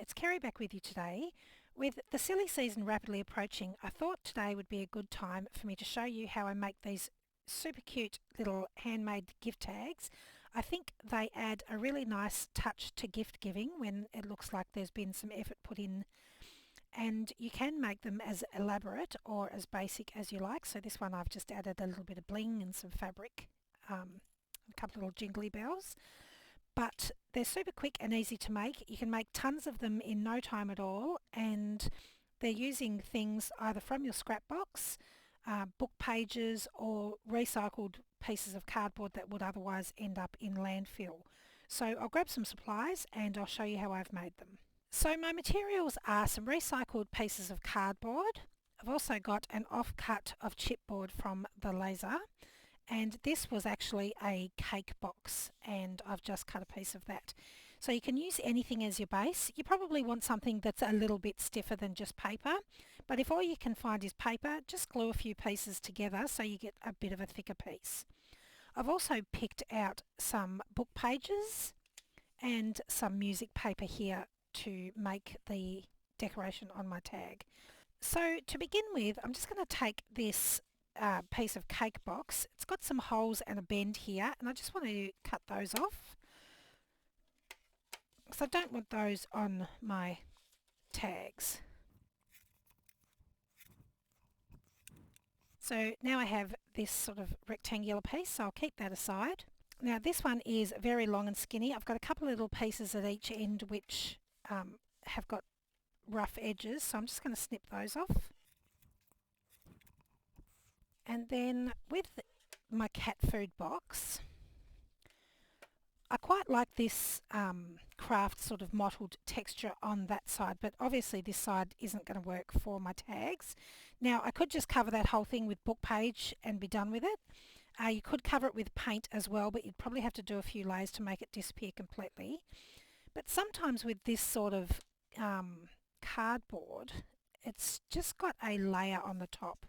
it's Kerry back with you today. With the silly season rapidly approaching, I thought today would be a good time for me to show you how I make these super cute little handmade gift tags. I think they add a really nice touch to gift giving when it looks like there's been some effort put in, and you can make them as elaborate or as basic as you like. So this one I've just added a little bit of bling and some fabric, a couple of little jingly bells. But they're super quick and easy to make. You can make tons of them in no time at all, and they're using things either from your scrap box, book pages, or recycled pieces of cardboard that would otherwise end up in landfill. So I'll grab some supplies and I'll show you how I've made them. So my materials are some recycled pieces of cardboard. I've also got an offcut of chipboard from the laser, and this was actually a cake box, and I've just cut a piece of that. So you can use anything as your base. You probably want something that's a little bit stiffer than just paper, but if all you can find is paper, just glue a few pieces together so you get a bit of a thicker piece. I've also picked out some book pages and some music paper here to make the decoration on my tag. So to begin with, I'm just going to take this piece of cake box. It's got some holes and a bend here, and I just want to cut those off because I don't want those on my tags. So now I have this sort of rectangular piece, so I'll keep that aside. Now this one is very long and skinny. I've got a couple of little pieces at each end which have got rough edges, so I'm just going to snip those off. And then with my cat food box, I quite like this craft sort of mottled texture on that side, but obviously this side isn't going to work for my tags. Now I could just cover that whole thing with book page and be done with it. You could cover it with paint as well, but you'd probably have to do a few layers to make it disappear completely. But sometimes with this sort of cardboard, it's just got a layer on the top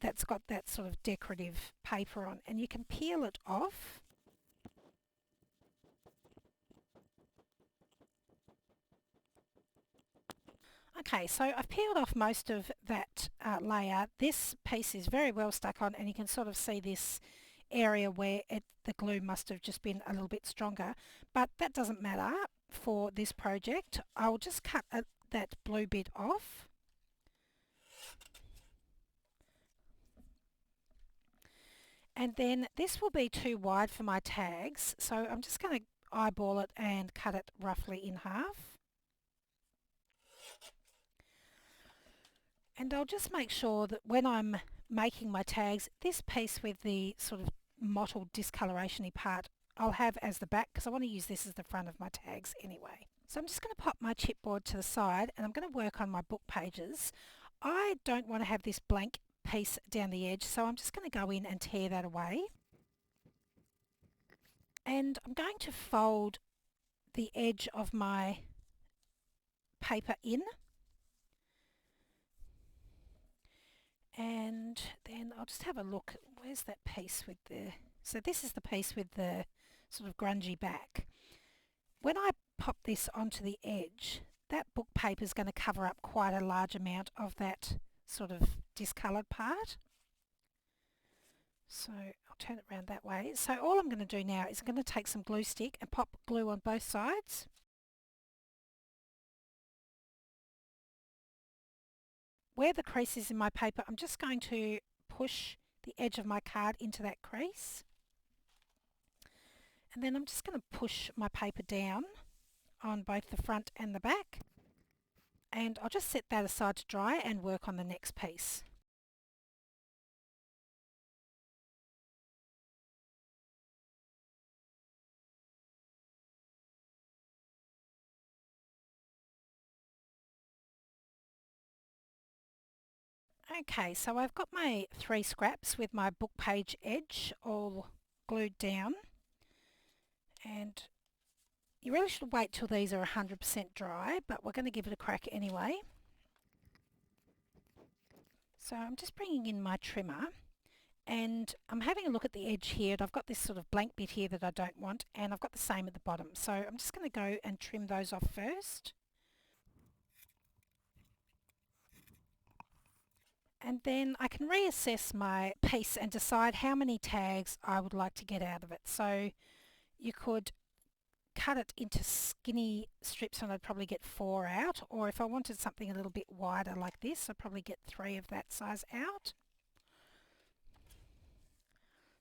that's got that sort of decorative paper on, and you can peel it off. Okay, so I've peeled off most of that layer. This piece is very well stuck on, and you can sort of see this area where the glue must have just been a little bit stronger, but that doesn't matter for this project. I'll just cut that blue bit off. And then this will be too wide for my tags, so I'm just going to eyeball it and cut it roughly in half. And I'll just make sure that when I'm making my tags, this piece with the sort of mottled discoloration-y part I'll have as the back, because I want to use this as the front of my tags anyway. So I'm just going to pop my chipboard to the side and I'm going to work on my book pages. I don't want to have this blank piece down the edge, so I'm just going to go in and tear that away. And I'm going to fold the edge of my paper in, and then I'll just have a look. Where's that piece with so this is the piece with the sort of grungy back. When I pop this onto the edge, that book paper is going to cover up quite a large amount of that sort of discoloured part. So I'll turn it around that way. So all I'm going to do now is I'm going to take some glue stick and pop glue on both sides. Where the crease is in my paper, I'm just going to push the edge of my card into that crease. And then I'm just going to push my paper down on both the front and the back. And I'll just set that aside to dry and work on the next piece. Okay, so I've got my 3 scraps with my book page edge all glued down, and you really should wait till these are 100% dry, but we're going to give it a crack anyway. So I'm just bringing in my trimmer, And I'm having a look at the edge here, and I've got this sort of blank bit here that I don't want, and I've got the same at the bottom. So I'm just going to go and trim those off first. And then I can reassess my piece and decide how many tags I would like to get out of it. So you could cut it into skinny strips and I'd probably get 4 out, or if I wanted something a little bit wider like this, I'd probably get 3 of that size out.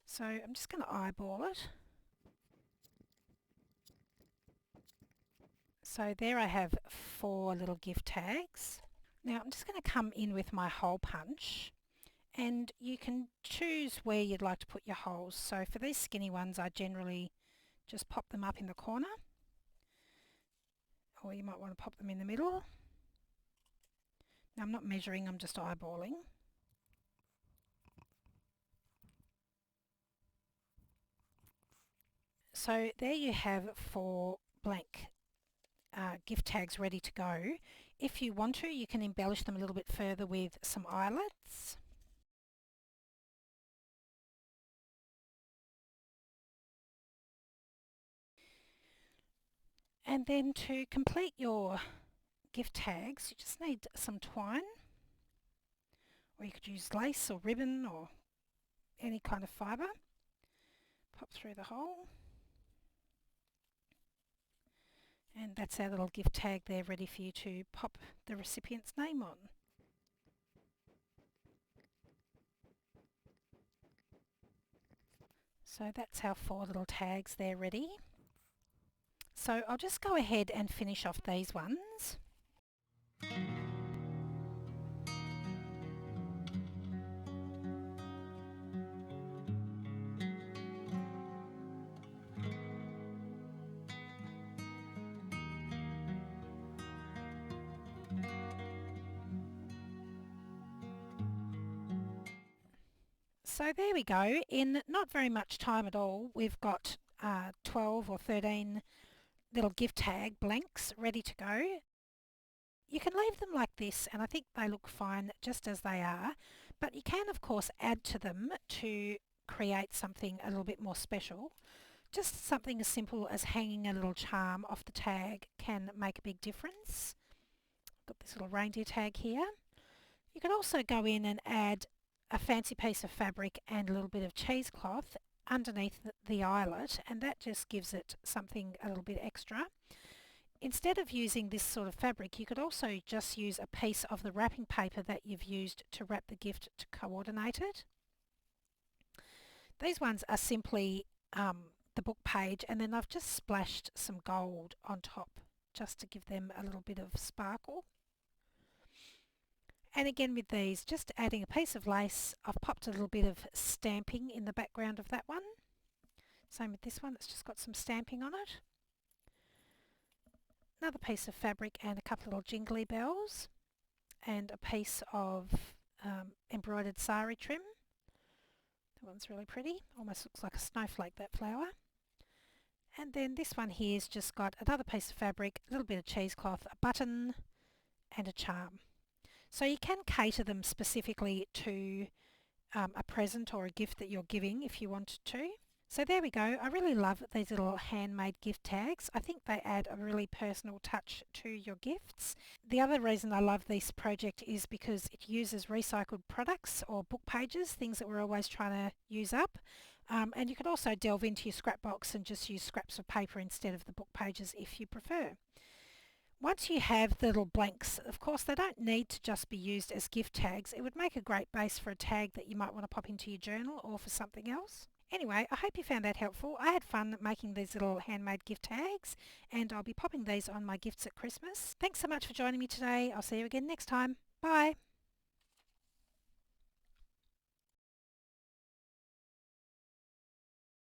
So I'm just going to eyeball it. So there I have 4 little gift tags. Now I'm just going to come in with my hole punch, and you can choose where you'd like to put your holes. So for these skinny ones I generally just pop them up in the corner, or you might want to pop them in the middle. Now I'm not measuring, I'm just eyeballing. So there you have 4 blank gift tags ready to go. If you want to, you can embellish them a little bit further with some eyelets. And then to complete your gift tags, you just need some twine, or you could use lace or ribbon or any kind of fibre. Pop through the hole. And that's our little gift tag there, ready for you to pop the recipient's name on. So that's our 4 little tags there ready. So I'll just go ahead and finish off these ones. So there we go. In not very much time at all, we've got 12 or 13 little gift tag blanks ready to go. You can leave them like this and I think they look fine just as they are, but you can of course add to them to create something a little bit more special. Just something as simple as hanging a little charm off the tag can make a big difference. Got this little reindeer tag here. You can also go in and add a fancy piece of fabric and a little bit of cheesecloth underneath the eyelet, and that just gives it something a little bit extra. Instead of using this sort of fabric, you could also just use a piece of the wrapping paper that you've used to wrap the gift to coordinate it. These ones are simply the book page, and then I've just splashed some gold on top just to give them a little bit of sparkle. And again with these, just adding a piece of lace. I've popped a little bit of stamping in the background of that one. Same with this one, it's just got some stamping on it. Another piece of fabric and a couple of little jingly bells, and a piece of embroidered sari trim. That one's really pretty, almost looks like a snowflake, that flower. And then this one here's just got another piece of fabric, a little bit of cheesecloth, a button and a charm. So you can cater them specifically to a present or a gift that you're giving if you wanted to. So there we go. I really love these little handmade gift tags. I think they add a really personal touch to your gifts. The other reason I love this project is because it uses recycled products or book pages, things that we're always trying to use up. And you could also delve into your scrap box and just use scraps of paper instead of the book pages if you prefer. Once you have the little blanks, of course they don't need to just be used as gift tags. It would make a great base for a tag that you might want to pop into your journal or for something else. Anyway, I hope you found that helpful. I had fun making these little handmade gift tags, and I'll be popping these on my gifts at Christmas. Thanks so much for joining me today. I'll see you again next time. Bye.